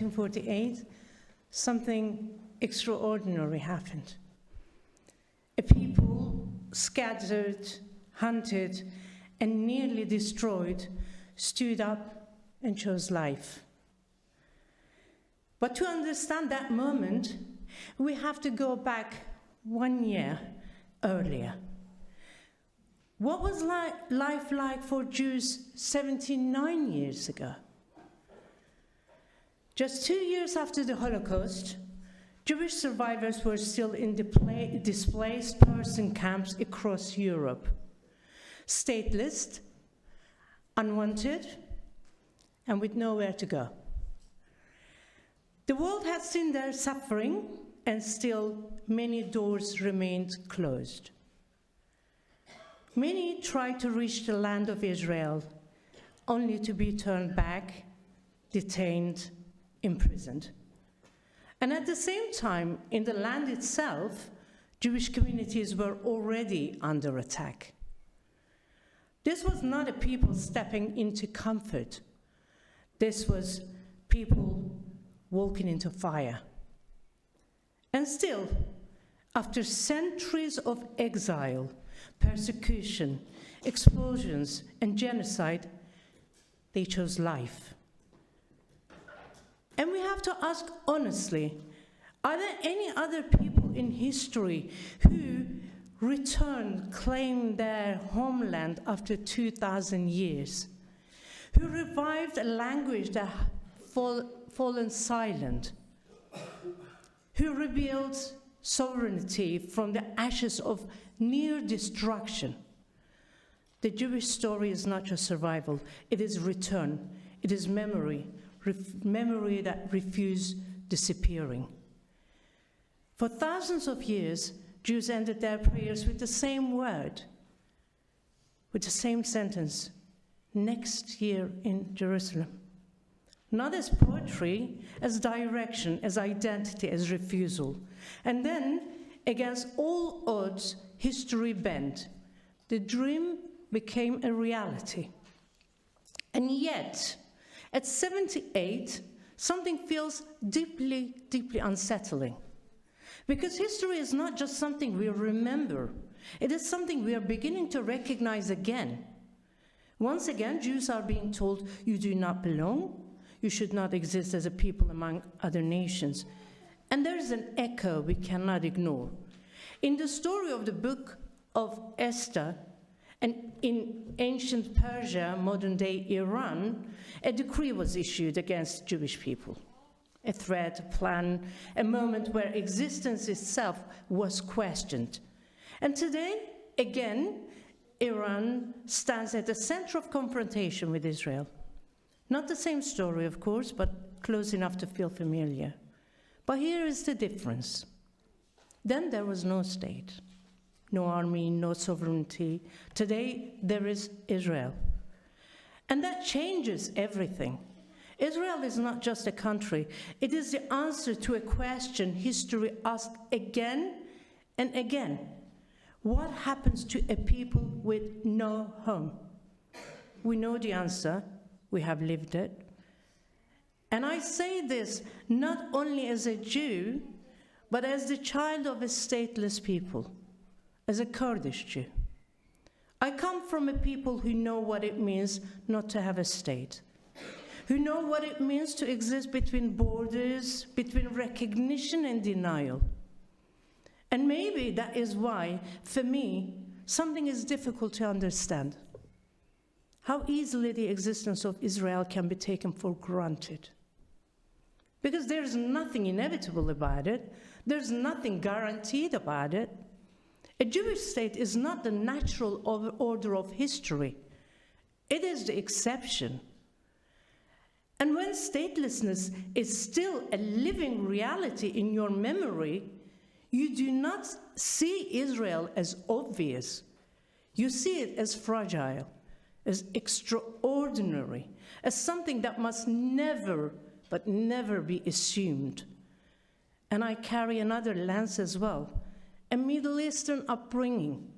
1948, something extraordinary happened. A people scattered, hunted, and nearly destroyed stood up and chose life. But to understand that moment, we have to go back 1 year earlier. What was life like for Jews 79 years ago? Just 2 years after the Holocaust, Jewish survivors were still in displaced person camps across Europe. Stateless, unwanted, and with nowhere to go. The world had seen their suffering, and still many doors remained closed. Many tried to reach the land of Israel, only to be turned back, detained, imprisoned. And at the same time, in the land itself, Jewish communities were already under attack. This was not a people stepping into comfort. This was people walking into fire. And still, after centuries of exile, persecution, explosions, and genocide, they chose life. And we have to ask honestly, are there any other people in history who returned, claimed their homeland after 2,000 years, who revived a language that had fallen silent, who rebuilt sovereignty from the ashes of near destruction? The Jewish story is not just survival, it is return, it is memory, memory that refused disappearing. For thousands of years, Jews ended their prayers with the same word, with the same sentence, next year in Jerusalem. Not as poetry, as direction, as identity, as refusal. And then, against all odds, history bent. The dream became a reality. And yet, at 78, something feels deeply, deeply unsettling. Because history is not just something we remember. It is something we are beginning to recognize again. Once again, Jews are being told, you do not belong, you should not exist as a people among other nations. And there is an echo we cannot ignore. In the story of the book of Esther, and in ancient Persia, modern-day Iran, a decree was issued against Jewish people. A threat, a plan, a moment where existence itself was questioned. And today, again, Iran stands at the center of confrontation with Israel. Not the same story, of course, but close enough to feel familiar. But here is the difference. Then there was no state, no army, no sovereignty. Today, there is Israel. And that changes everything. Israel is not just a country. It is the answer to a question history asked again and again. What happens to a people with no home? We know the answer. We have lived it. And I say this not only as a Jew, but as the child of a stateless people, as a Kurdish Jew. I come from a people who know what it means not to have a state, who know what it means to exist between borders, between recognition and denial. And maybe that is why, for me, something is difficult to understand. How easily the existence of Israel can be taken for granted. Because there's nothing inevitable about it. There's nothing guaranteed about it. A Jewish state is not the natural order of history. It is the exception. And when statelessness is still a living reality in your memory, you do not see Israel as obvious. You see it as fragile, as extraordinary, as something that must never, but never be assumed. And I carry another lens as well, a Middle Eastern upbringing.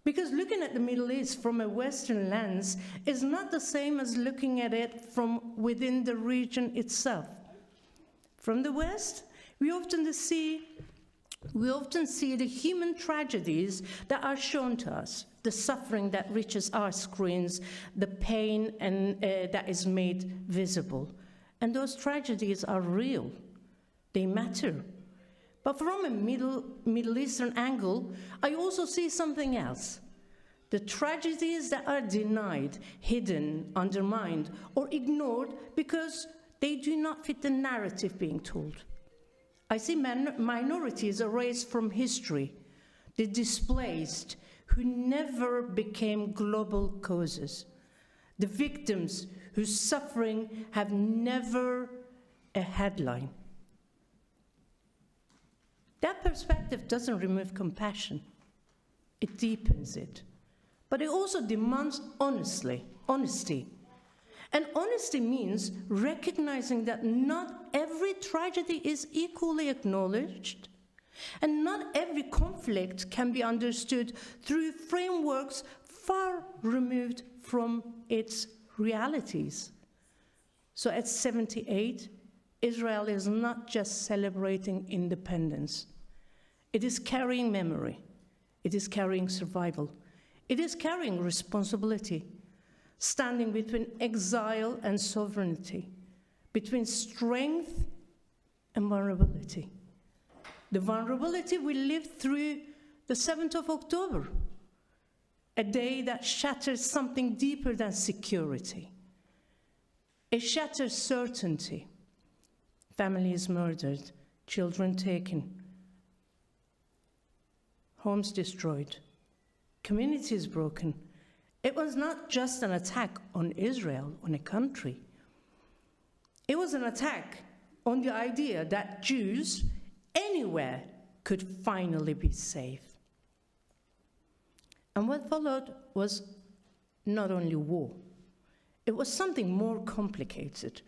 Because looking at the Middle East from a Western lens is not the same as looking at it from within the region itself. From the West, we often see the human tragedies that are shown to us, the suffering that reaches our screens, the pain that is made visible. And those tragedies are real. They matter. But from a Middle Eastern angle, I also see something else. The tragedies that are denied, hidden, undermined, or ignored because they do not fit the narrative being told. I see minorities erased from history, the displaced who never became global causes, the victims whose suffering have never a headline. That perspective doesn't remove compassion. It deepens it. But it also demands honesty. And honesty means recognizing that not every tragedy is equally acknowledged, and not every conflict can be understood through frameworks far removed from its realities. So at 78, Israel is not just celebrating independence. It is carrying memory. It is carrying survival. It is carrying responsibility, standing between exile and sovereignty, between strength and vulnerability. The vulnerability we lived through the 7th of October, a day that shatters something deeper than security. It shatters certainty. Families murdered, children taken, homes destroyed, communities broken. It was not just an attack on Israel, on a country. It was an attack on the idea that Jews anywhere could finally be safe. And what followed was not only war. It was something more complicated,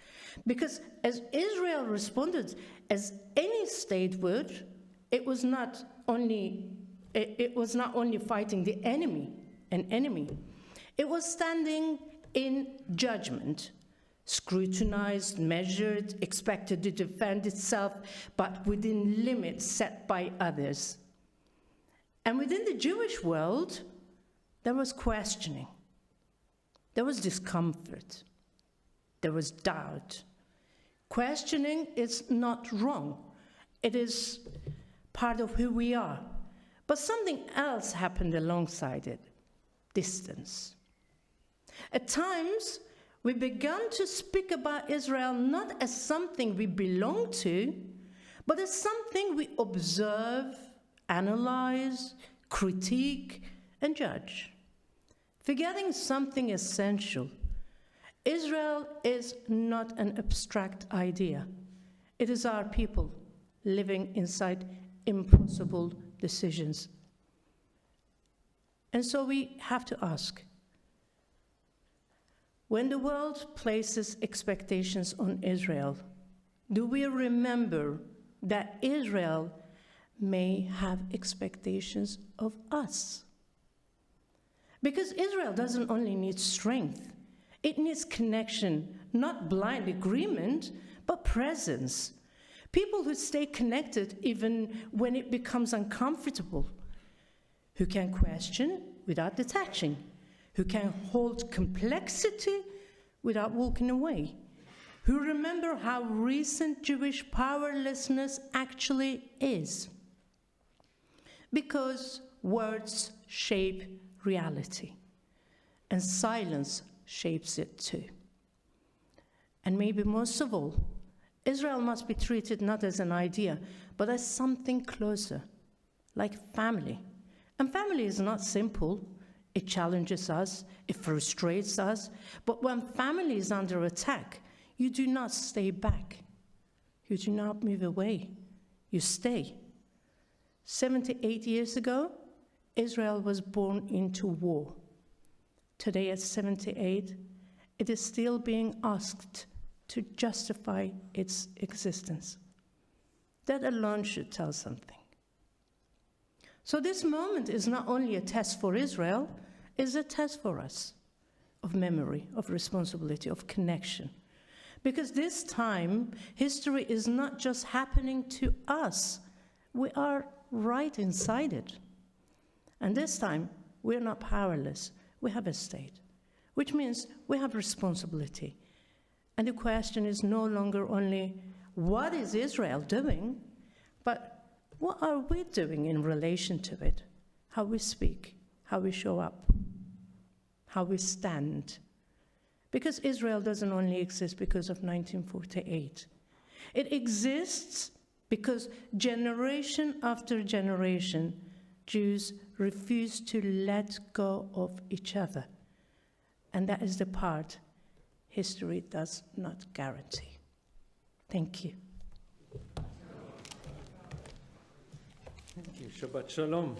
because as Israel responded, as any state would, it was not only fighting the enemy, an enemy. It was standing in judgment, scrutinized, measured, expected to defend itself, but within limits set by others. And within the Jewish world, there was questioning. There was discomfort. There was doubt. Questioning is not wrong. It is part of who we are. But something else happened alongside it: distance. At times, we began to speak about Israel not as something we belong to, but as something we observe, analyze, critique, and judge. Forgetting something essential. Israel is not an abstract idea. It is our people living inside impossible decisions. And so we have to ask, when the world places expectations on Israel, do we remember that Israel may have expectations of us? Because Israel doesn't only need strength, it needs connection, not blind agreement, but presence. People who stay connected even when it becomes uncomfortable, who can question without detaching, who can hold complexity without walking away, who remember how recent Jewish powerlessness actually is. Because words shape reality, and silence shapes it too. And maybe most of all, Israel must be treated not as an idea, but as something closer, like family. And family is not simple. It challenges us, it frustrates us, but when family is under attack, you do not stay back. You do not move away. You stay. 78 years ago, Israel was born into war. Today at 78, it is still being asked to justify its existence. That alone should tell something. So this moment is not only a test for Israel, it's a test for us of memory, of responsibility, of connection. Because this time, history is not just happening to us. We are right inside it. And this time, we're not powerless. We have a state, which means we have responsibility. And the question is no longer only, what is Israel doing? But what are we doing in relation to it? How we speak, how we show up, how we stand. Because Israel doesn't only exist because of 1948. It exists because generation after generation, Jews refuse to let go of each other. And that is the part history does not guarantee. Thank you. Thank you. Shabbat Shalom.